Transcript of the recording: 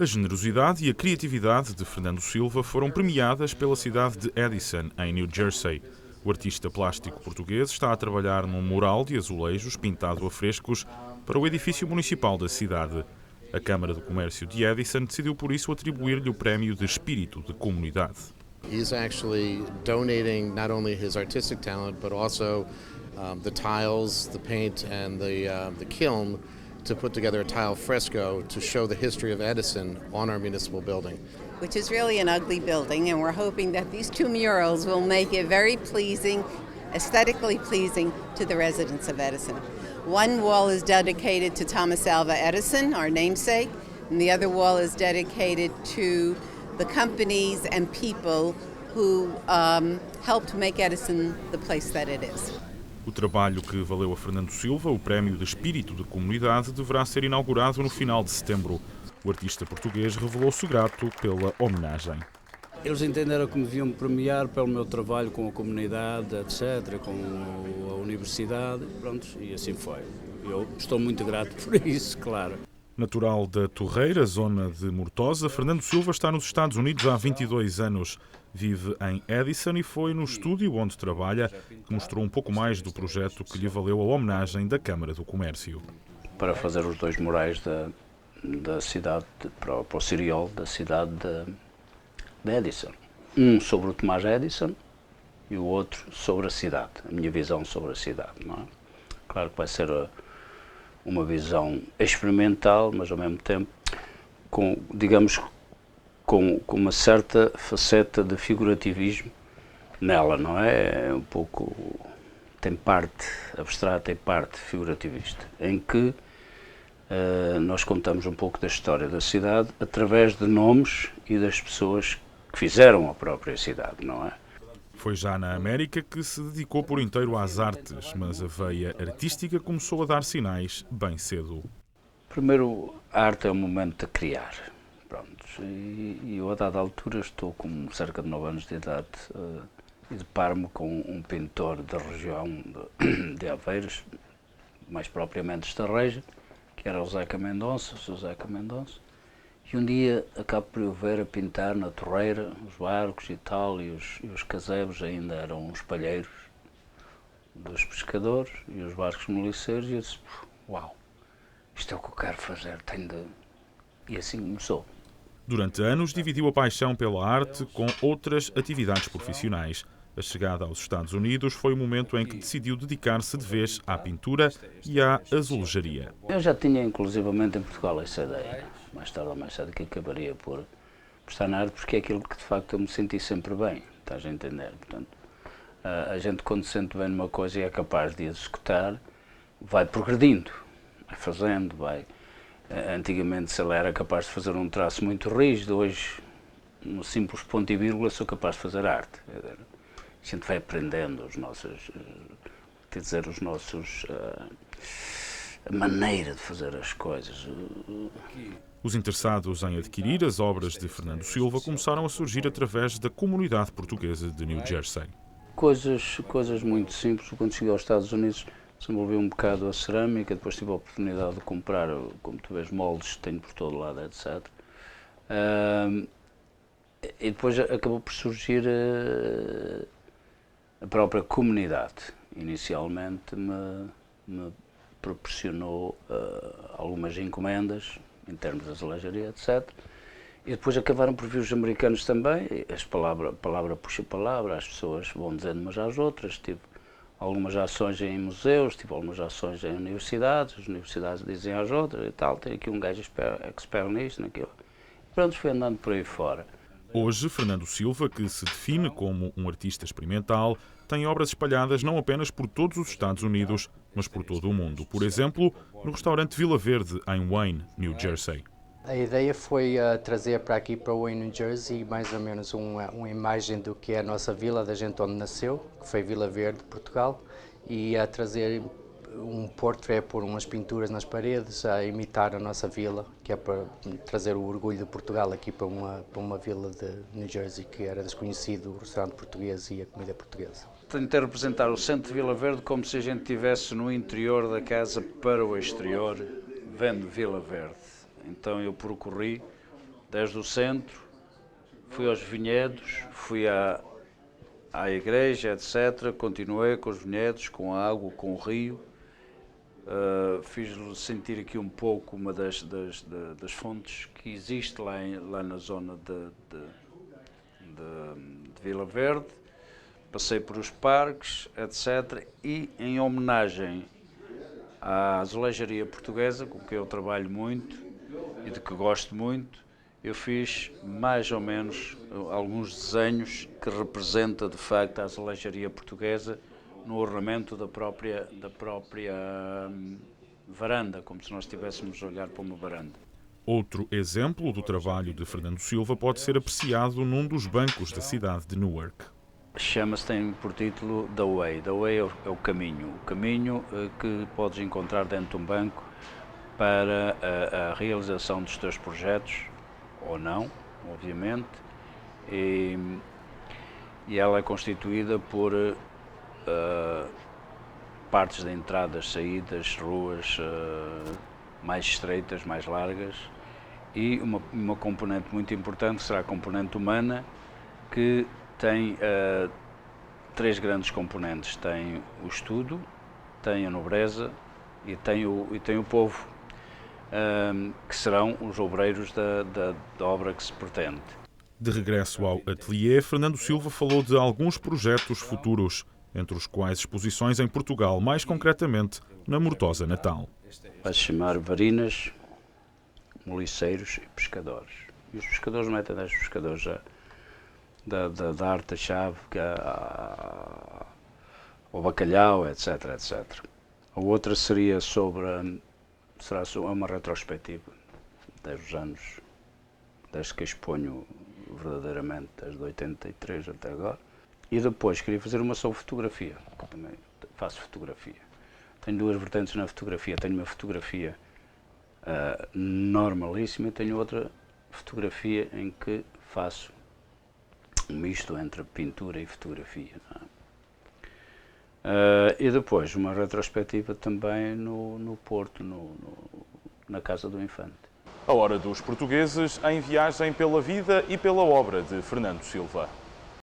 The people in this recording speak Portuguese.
A generosidade e a criatividade de Fernando Silva foram premiadas pela cidade de Edison, em New Jersey. O artista plástico português está a trabalhar num mural de azulejos pintado a frescos para o edifício municipal da cidade. A Câmara do Comércio de Edison decidiu por isso atribuir-lhe o prémio de Espírito de Comunidade. He's actually donating not only his artistic talent but also the tiles, the paint and the kiln to put together a tile fresco to show the history of Edison on our municipal building. Which is really an ugly building, and we're hoping that these two murals will make it very pleasing, aesthetically pleasing to the residents of Edison. One wall is dedicated to Thomas Alva Edison, our namesake, and the other wall is dedicated to the companies and people who helped make Edison the place that it is. O trabalho que valeu a Fernando Silva o prémio de Espírito de Comunidade deverá ser inaugurado no final de setembro. O artista português revelou-se grato pela homenagem. Eles entenderam que me deviam premiar pelo meu trabalho com a comunidade, etc., com a universidade, pronto, e assim foi. Eu estou muito grato por isso, claro. Natural da Torreira, zona de Mortosa, Fernando Silva está nos Estados Unidos há 22 anos. Vive em Edison e foi no estúdio onde trabalha que mostrou um pouco mais do projeto que lhe valeu a homenagem da Câmara do Comércio. Para fazer os dois murais da cidade, para o Ciriol da cidade de Edison. Um sobre o Tomás Edison e o outro sobre a cidade, a minha visão sobre a cidade, não é? Claro que vai ser uma visão experimental, mas ao mesmo tempo com, digamos, com uma certa faceta de figurativismo nela, não é? É um pouco, tem parte abstrata e parte figurativista, em que nós contamos um pouco da história da cidade através de nomes e das pessoas que fizeram a própria cidade, não é? Foi já na América que se dedicou por inteiro às artes, mas a veia artística começou a dar sinais bem cedo. Primeiro, a arte é um momento de criar, pronto, e eu a dada altura estou com cerca de 9 anos de idade e deparo-me com um pintor da região de Aveiros, mais propriamente Estarreja, que era o Zeca Mendonça, o Sr. Zeca Mendonça, e um dia acabo por eu ver a pintar na torreira, os barcos e tal, e os casebres ainda eram os palheiros dos pescadores e os barcos moliceiros, e eu disse, uau, isto é o que eu quero fazer, tenho de... E assim começou. Durante anos dividiu a paixão pela arte com outras atividades profissionais. A chegada aos Estados Unidos foi o momento em que decidiu dedicar-se de vez à pintura e à azulejaria. Eu já tinha, inclusivamente, em Portugal essa ideia, mais tarde ou mais cedo, que acabaria por estar na arte, porque é aquilo que, de facto, eu me senti sempre bem, estás a entender? Portanto, a gente, quando se sente bem numa coisa e é capaz de executar, vai progredindo, vai fazendo, vai... Antigamente, se ela era capaz de fazer um traço muito rígido, hoje, no simples ponto e vírgula, sou capaz de fazer arte. A gente vai aprendendo a maneira de fazer as coisas. Os interessados em adquirir as obras de Fernando Silva começaram a surgir através da comunidade portuguesa de New Jersey. Coisas muito simples. Quando cheguei aos Estados Unidos, desenvolvi um bocado a cerâmica, depois tive a oportunidade de comprar, como tu vês, moldes que tenho por todo lado, etc. E depois acabou por surgir a própria comunidade. Inicialmente me proporcionou algumas encomendas, em termos de azulejaria, etc. E depois acabaram por vir os americanos também, palavra puxa palavra, as pessoas vão dizendo umas às outras, tive algumas ações em museus, tive algumas ações em universidades, as universidades dizem às outras e tal, tem aqui um gajo expert nisto, naquilo. E pronto, fui andando por aí fora. Hoje, Fernando Silva, que se define como um artista experimental, tem obras espalhadas não apenas por todos os Estados Unidos, mas por todo o mundo. Por exemplo, no restaurante Vila Verde, em Wayne, New Jersey. A ideia foi trazer para aqui, para Wayne, New Jersey, mais ou menos uma imagem do que é a nossa vila, da gente onde nasceu, que foi Vila Verde, Portugal, e a trazer um portrait por umas pinturas nas paredes, a imitar a nossa vila, que é para trazer o orgulho de Portugal aqui para uma vila de New Jersey, que era desconhecido o restaurante português e a comida portuguesa. Tentei representar o centro de Vila Verde como se a gente estivesse no interior da casa para o exterior, vendo Vila Verde. Então eu percorri desde o centro, fui aos vinhedos, fui à igreja, etc. Continuei com os vinhedos, com a água, com o rio. Fiz-lhe sentir aqui um pouco uma das fontes que existe lá na zona de Vila Verde. Passei por os parques, etc. E em homenagem à azulejaria portuguesa, com que eu trabalho muito e de que gosto muito, eu fiz mais ou menos alguns desenhos que representam de facto a azulejaria portuguesa no ornamento da própria varanda, como se nós estivéssemos a olhar para uma varanda. Outro exemplo do trabalho de Fernando Silva pode ser apreciado num dos bancos da cidade de Newark. Chama-se, tem por título The Way. The Way é o caminho que podes encontrar dentro de um banco para a realização dos teus projetos, ou não, obviamente, e ela é constituída por partes de entradas, saídas, ruas mais estreitas, mais largas, e uma componente muito importante será a componente humana, que tem 3 grandes componentes. Tem o estudo, tem a nobreza e tem o povo, que serão os obreiros da obra que se pretende. De regresso ao ateliê, Fernando Silva falou de alguns projetos futuros, entre os quais exposições em Portugal, mais concretamente na Mortosa Natal. Vai-se chamar Varinas, Moliceiros e Pescadores. E os pescadores metem 10 pescadores da arte da chave, ao bacalhau, etc, etc. A outra será uma retrospectiva, 10 anos, desde que exponho verdadeiramente, desde 83 até agora. E depois queria fazer uma sobre fotografia, que também faço fotografia. Tenho 2 vertentes na fotografia. Tenho uma fotografia normalíssima e tenho outra fotografia em que faço um misto entre pintura e fotografia. E depois uma retrospectiva também no Porto, na Casa do Infante. A Hora dos Portugueses em viagem pela vida e pela obra de Fernando Silva.